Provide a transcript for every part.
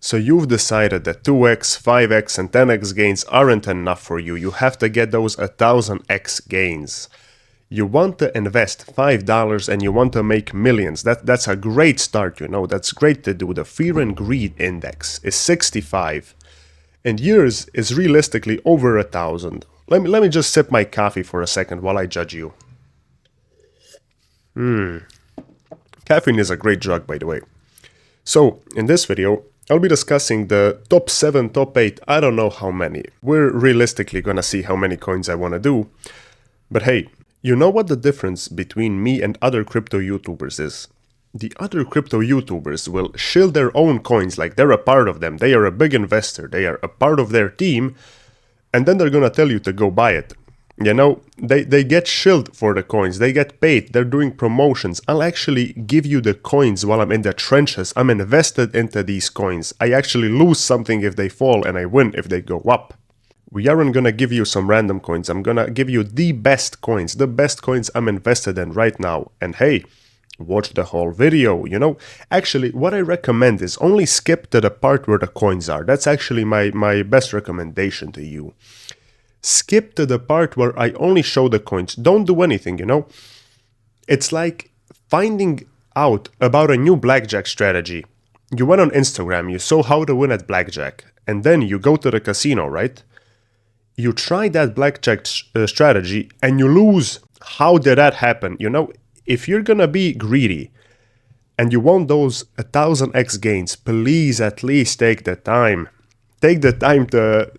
So you've decided that 2x, 5x and 10x gains aren't enough for you. You have to get those 1000x gains. You want to invest $5 and you want to make millions. That's a great start, you know. That's great to do. The fear and greed index is 65 and yours is realistically over 1000. Let me just sip my coffee for a second while I judge you. Caffeine is a great drug, by the way. So in this video, I'll be discussing the top 7, top 8, I don't know how many. We're realistically gonna see how many coins I wanna do. But hey, you know what the difference between me and other crypto YouTubers is? The other crypto YouTubers will shield their own coins like they're a part of them. They are a big investor, they are a part of their team, and then they're gonna tell you to go buy it. You know, they get shilled for the coins, they get paid, they're doing promotions. I'll actually give you the coins while I'm in the trenches. I'm invested into these coins. I actually lose something if they fall and I win if they go up. We aren't gonna give you some random coins, I'm gonna give you the best coins I'm invested in right now. And hey, watch the whole video, you know. Actually, what I recommend is only skip to the part where the coins are. That's actually my best recommendation to you. Skip to the part where I only show the coins. Don't do anything, you know. It's like finding out about a new blackjack strategy. You went on Instagram, you saw how to win at blackjack, and then you go to the casino, right? You try that blackjack strategy and you lose. How did that happen? You know, if you're gonna be greedy and you want those 1000x gains, please at least take the time. Take the time to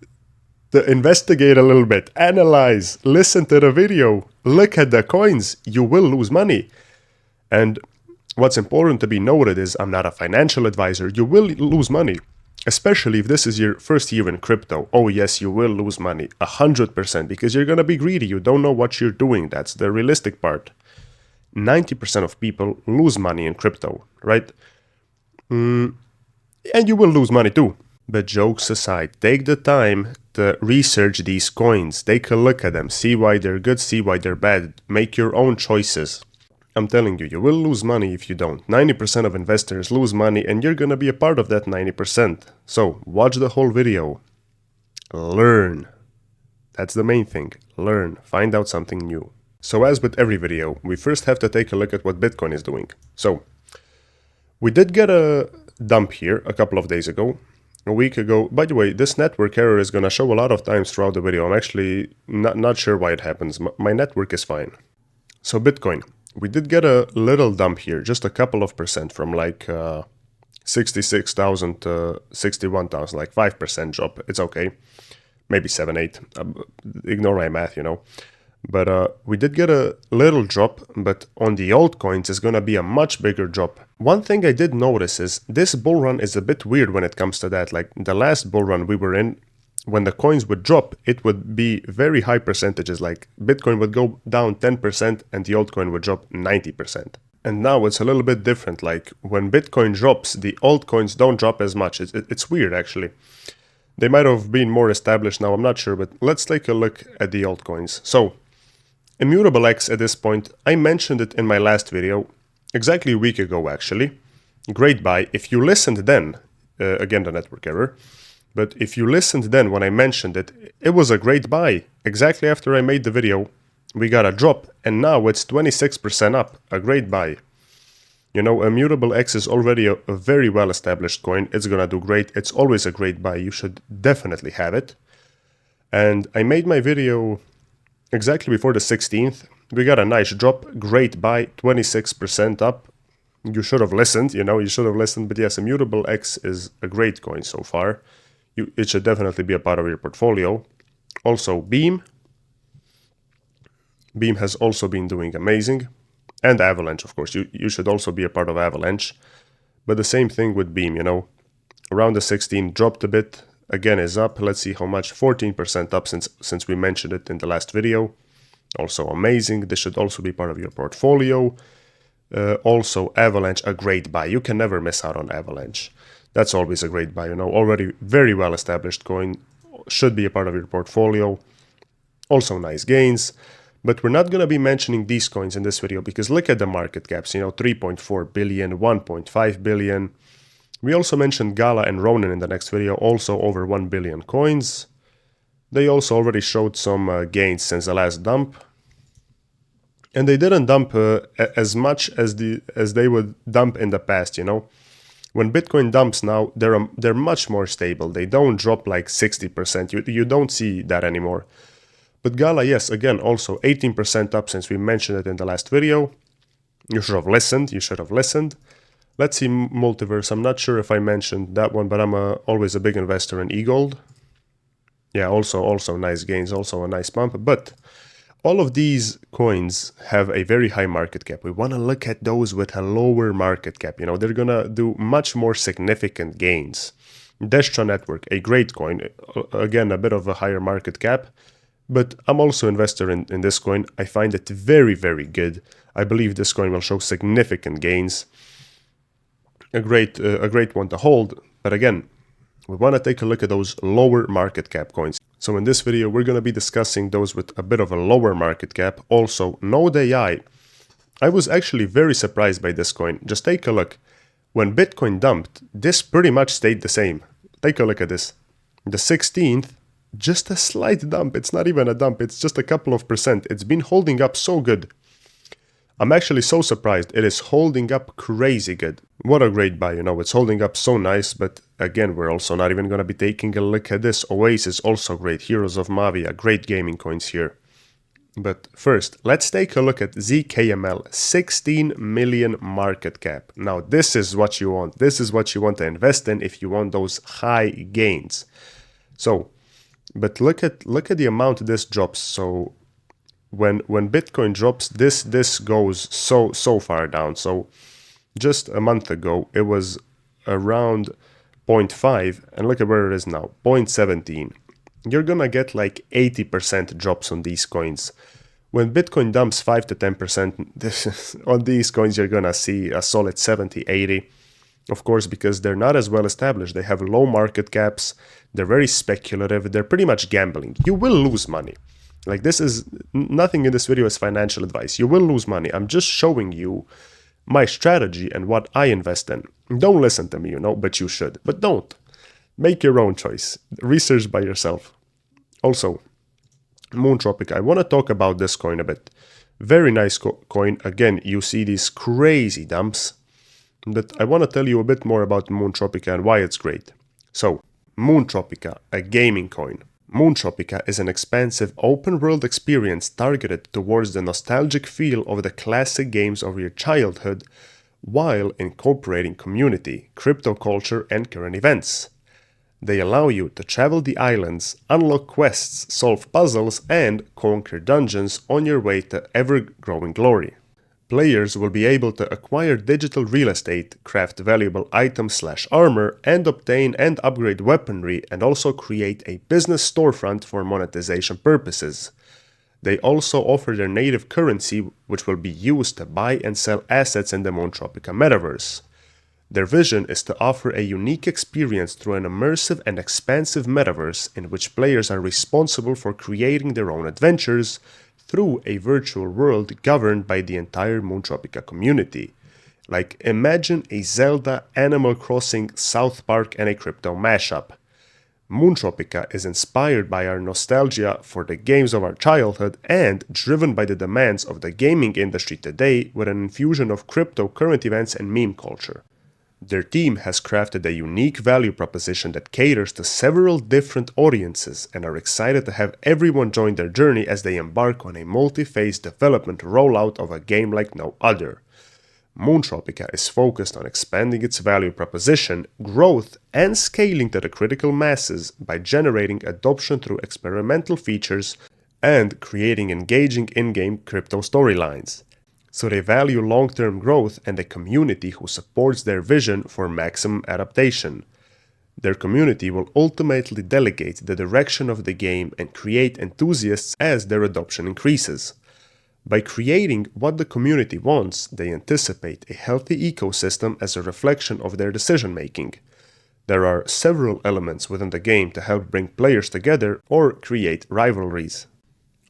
investigate a little bit, analyze, listen to the video, look at the coins. You will lose money. And what's important to be noted is I'm not a financial advisor. You will lose money, especially if this is your first year in crypto. Oh yes, you will lose money, 100%, because you're gonna be greedy. You don't know what you're doing. That's the realistic part. 90% of people lose money in crypto, right? And you will lose money too. But jokes aside, take the time to research these coins. Take a look at them, see why they're good, see why they're bad. Make your own choices. I'm telling you, you will lose money if you don't. 90% of investors lose money and you're gonna be a part of that 90%. So watch the whole video. Learn. That's the main thing. Learn. Find out something new. So as with every video, we first have to take a look at what Bitcoin is doing. So we did get a dump here a couple of days ago. A week ago. By the way, this network error is going to show a lot of times throughout the video. I'm actually not sure why it happens. My network is fine. So Bitcoin, we did get a little dump here, just a couple of percent from like 66,000 to 61,000, like 5% drop. It's okay. Maybe 7, 8. Ignore my math, you know. But we did get a little drop, but on the altcoins it's gonna be a much bigger drop. One thing I did notice is this bull run is a bit weird when it comes to that. Like the last bull run we were in, when the coins would drop, it would be very high percentages. Like Bitcoin would go down 10% and the altcoin would drop 90%. And now it's a little bit different. Like when Bitcoin drops, the altcoins don't drop as much. It's weird actually. They might have been more established now, I'm not sure, but let's take a look at the altcoins. So Immutable X at this point, I mentioned it in my last video, exactly a week ago actually. Great buy. If you listened then, again the network error, but if you listened then when I mentioned it, it was a great buy. Exactly after I made the video, we got a drop and now it's 26% up, a great buy. You know, Immutable X is already a very well established coin. It's gonna do great. It's always a great buy. You should definitely have it. And I made my video exactly before the 16th, we got a nice drop, great buy, 26% up. You should have listened, you know, you should have listened. But yes, Immutable X is a great coin so far. It should definitely be a part of your portfolio. Also, Beam. Beam has also been doing amazing. And Avalanche, of course. You should also be a part of Avalanche. But the same thing with Beam, you know. Around the 16, dropped a bit. Again is up. Let's see how much. 14% up since we mentioned it in the last video. Also amazing. This should also be part of your portfolio. Also Avalanche, a great buy. You can never miss out on Avalanche. That's always a great buy, you know. Already very well established coin. Should be a part of your portfolio. Also nice gains. But we're not going to be mentioning these coins in this video because look at the market caps, you know, 3.4 billion, 1.5 billion. We also mentioned Gala and Ronin in the next video, also over 1 billion coins. They also already showed some gains since the last dump. And they didn't dump as much as they would dump in the past, you know. When Bitcoin dumps now, they're much more stable. They don't drop like 60%. You don't see that anymore. But Gala, yes, again, also 18% up since we mentioned it in the last video. You should have listened. Let's see Multiverse. I'm not sure if I mentioned that one, but I'm always a big investor in eGold. Yeah, also nice gains, also a nice pump. But all of these coins have a very high market cap. We want to look at those with a lower market cap. You know, they're going to do much more significant gains. Destra Network, a great coin. Again, a bit of a higher market cap. But I'm also an investor in this coin. I find it very, very good. I believe this coin will show significant gains. A great one to hold. But again, we want to take a look at those lower market cap coins. So in this video, we're going to be discussing those with a bit of a lower market cap. Also, Node AI. I was actually very surprised by this coin. Just take a look. When Bitcoin dumped, this pretty much stayed the same. Take a look at this. The 16th, just a slight dump. It's not even a dump. It's just a couple of percent. It's been holding up so good. I'm actually so surprised. It is holding up crazy good. What a great buy, you know, it's holding up so nice, but again, we're also not even going to be taking a look at this. Oasis, also great. Heroes of Mavia, great gaming coins here. But first, let's take a look at ZKML, 16 million market cap. Now, this is what you want. This is what you want to invest in if you want those high gains. So, but look at the amount this drops. So, when Bitcoin drops, this goes so far down. So just a month ago it was around 0.5 and look at where it is now, 0.17. You're gonna get like 80% drops on these coins. When Bitcoin dumps 5 to 10% on these coins, you're gonna see a solid 70-80. Of course, because they're not as well established. They have low market caps, they're very speculative, they're pretty much gambling. You will lose money. Like, this is nothing in this video is financial advice. You will lose money. I'm just showing you my strategy and what I invest in. Don't listen to me, you know, but you should. But don't. Make your own choice. Research by yourself. Also, Tropica. I want to talk about this coin a bit. Very nice coin. Again, you see these crazy dumps. But I want to tell you a bit more about Tropica and why it's great. So, Tropica, a gaming coin. Tropica is an expansive open-world experience targeted towards the nostalgic feel of the classic games of your childhood while incorporating community, crypto culture, and current events. They allow you to travel the islands, unlock quests, solve puzzles, and conquer dungeons on your way to ever-growing glory. Players will be able to acquire digital real estate, craft valuable items/armor, and obtain and upgrade weaponry, and also create a business storefront for monetization purposes. They also offer their native currency, which will be used to buy and sell assets in the Tropica metaverse. Their vision is to offer a unique experience through an immersive and expansive metaverse in which players are responsible for creating their own adventures through a virtual world governed by the entire Tropica community. Like, imagine a Zelda, Animal Crossing, South Park, and a crypto mashup. Tropica is inspired by our nostalgia for the games of our childhood and driven by the demands of the gaming industry today with an infusion of crypto, current events, and meme culture. Their team has crafted a unique value proposition that caters to several different audiences and are excited to have everyone join their journey as they embark on a multi-phase development rollout of a game like no other. Tropica is focused on expanding its value proposition, growth, and scaling to the critical masses by generating adoption through experimental features and creating engaging in-game crypto storylines. So they value long-term growth and a community who supports their vision for maximum adaptation. Their community will ultimately delegate the direction of the game and create enthusiasts as their adoption increases. By creating what the community wants, they anticipate a healthy ecosystem as a reflection of their decision-making. There are several elements within the game to help bring players together or create rivalries.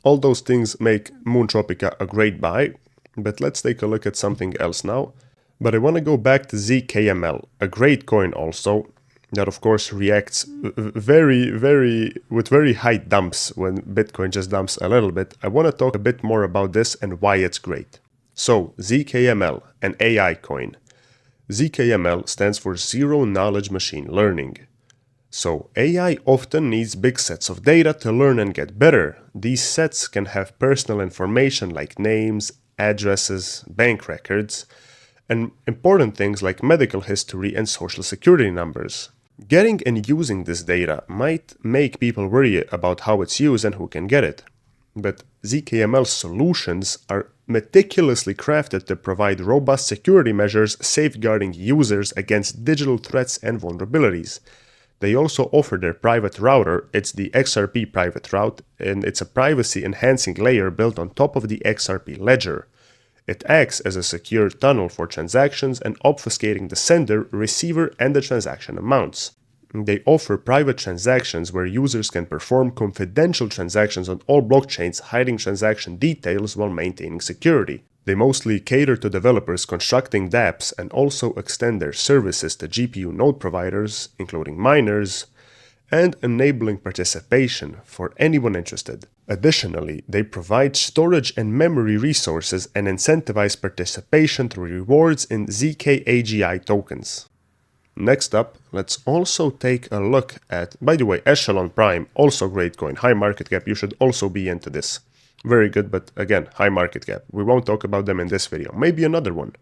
All those things make Tropica a great buy. But let's take a look at something else now. But I want to go back to ZKML, a great coin also, that of course reacts with very high dumps when Bitcoin just dumps a little bit. I want to talk a bit more about this and why it's great. So, ZKML, an AI coin. ZKML stands for Zero Knowledge Machine Learning. So, AI often needs big sets of data to learn and get better. These sets can have personal information like names, addresses, bank records, and important things like medical history and social security numbers. Getting and using this data might make people worry about how it's used and who can get it. But ZKML solutions are meticulously crafted to provide robust security measures safeguarding users against digital threats and vulnerabilities. They also offer their private router. It's the XRP private route, and it's a privacy-enhancing layer built on top of the XRP ledger. It acts as a secure tunnel for transactions and obfuscating the sender, receiver, and the transaction amounts. They offer private transactions where users can perform confidential transactions on all blockchains, hiding transaction details while maintaining security. They mostly cater to developers constructing dApps and also extend their services to GPU node providers, including miners, and enabling participation for anyone interested. Additionally, they provide storage and memory resources and incentivize participation through rewards in ZKAGI tokens. Next up, let's also take a look at, by the way, Echelon Prime, also great coin, high market cap, you should also be into this. Very good, but again, high market cap. We won't talk about them in this video, maybe another one.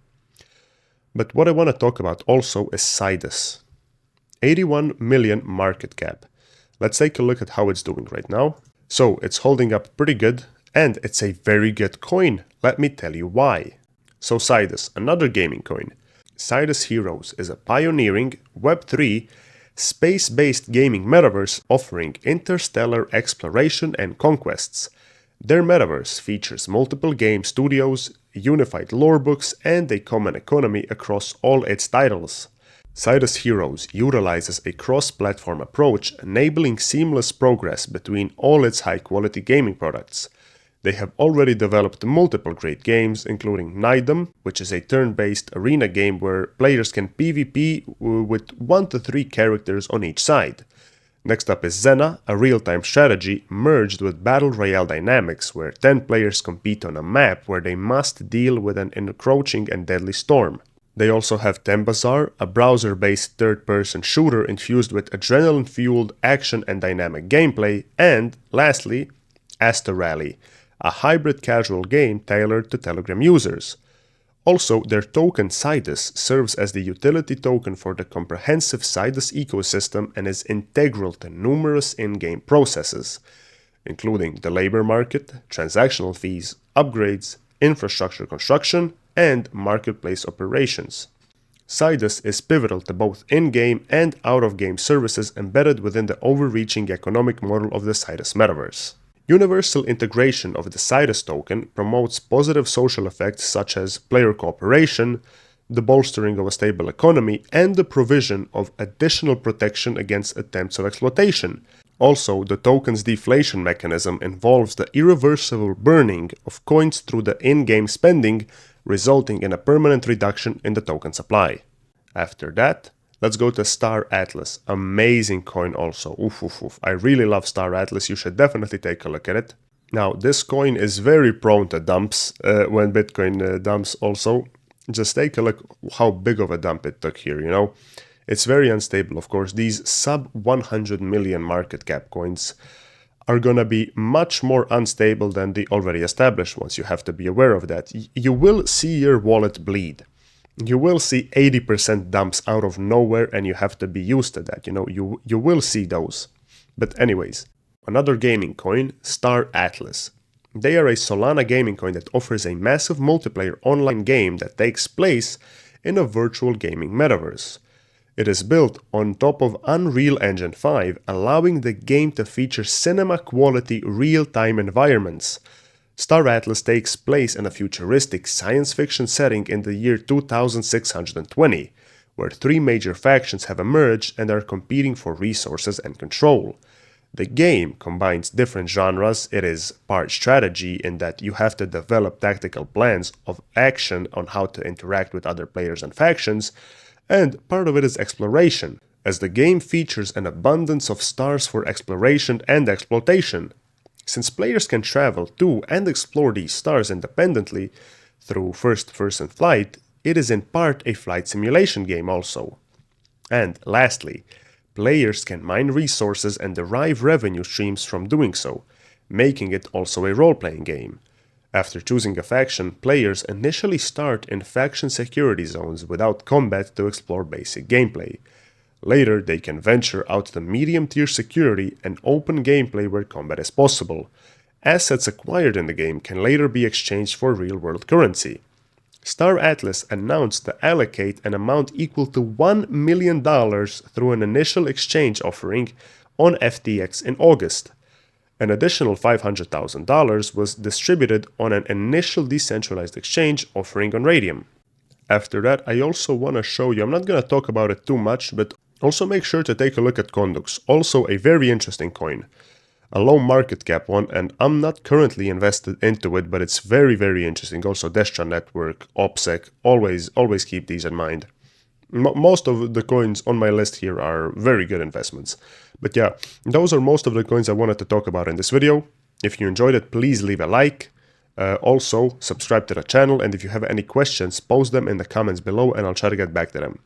But what I want to talk about also is Cidus. 81 million market cap. Let's take a look at how it's doing right now. So it's holding up pretty good, and it's a very good coin. Let me tell you why. So Cidus, another gaming coin. Cidus Heroes is a pioneering Web3 space-based gaming metaverse offering interstellar exploration and conquests. Their metaverse features multiple game studios, unified lorebooks, and a common economy across all its titles. Cidus Heroes utilizes a cross-platform approach, enabling seamless progress between all its high-quality gaming products. They have already developed multiple great games, including Nidum, which is a turn-based arena game where players can PvP with 1 to 3 characters on each side. Next up is Zena, a real-time strategy merged with battle royale dynamics where 10 players compete on a map where they must deal with an encroaching and deadly storm. They also have Tembazar, a browser-based third-person shooter infused with adrenaline-fueled action and dynamic gameplay, and, lastly, Asta Rally, a hybrid casual game tailored to Telegram users. Also, their token Cidus serves as the utility token for the comprehensive Cidus ecosystem and is integral to numerous in-game processes, including the labor market, transactional fees, upgrades, infrastructure construction, and marketplace operations. Cidus is pivotal to both in-game and out-of-game services embedded within the overreaching economic model of the Cidus metaverse. Universal integration of the Cidus token promotes positive social effects such as player cooperation, the bolstering of a stable economy, and the provision of additional protection against attempts of exploitation. Also, the token's deflation mechanism involves the irreversible burning of coins through the in-game spending, resulting in a permanent reduction in the token supply. After that, let's go to Star Atlas. Amazing coin also. I really love Star Atlas. You should definitely take a look at it. Now, this coin is very prone to dumps when Bitcoin dumps also. Just take a look how big of a dump it took here, you know. It's very unstable, of course. These sub 100 million market cap coins are gonna be much more unstable than the already established ones. You have to be aware of that. You will see your wallet bleed. You will see 80% dumps out of nowhere, and you have to be used to that. You know, you will see those. But anyways, another gaming coin, Star Atlas. They are a Solana gaming coin that offers a massive multiplayer online game that takes place in a virtual gaming metaverse. It is built on top of Unreal Engine 5, allowing the game to feature cinema-quality real-time environments. Star Atlas takes place in a futuristic science fiction setting in the year 2620, where 3 major factions have emerged and are competing for resources and control. The game combines different genres. It is part strategy in that you have to develop tactical plans of action on how to interact with other players and factions, and part of it is exploration, as the game features an abundance of stars for exploration and exploitation. Since players can travel to and explore these stars independently through first-person flight, it is in part a flight simulation game also. And lastly, players can mine resources and derive revenue streams from doing so, making it also a role-playing game. After choosing a faction, players initially start in faction security zones without combat to explore basic gameplay. Later, they can venture out to medium-tier security and open gameplay where combat is possible. Assets acquired in the game can later be exchanged for real-world currency. Star Atlas announced to allocate an amount equal to $1 million through an initial exchange offering on FTX in August. An additional $500,000 was distributed on an initial decentralized exchange offering on Radium. After that, I also want to show you, I'm not going to talk about it too much, but also make sure to take a look at Condux, also a very interesting coin. A low market cap one, and I'm not currently invested into it, but it's very, very interesting. Also, Destra Network, OPSEC, always keep these in mind. Most of the coins on my list here are very good investments. But yeah, those are most of the coins I wanted to talk about in this video. If you enjoyed it, please leave a like. Also, subscribe to the channel, and if you have any questions, post them in the comments below and I'll try to get back to them.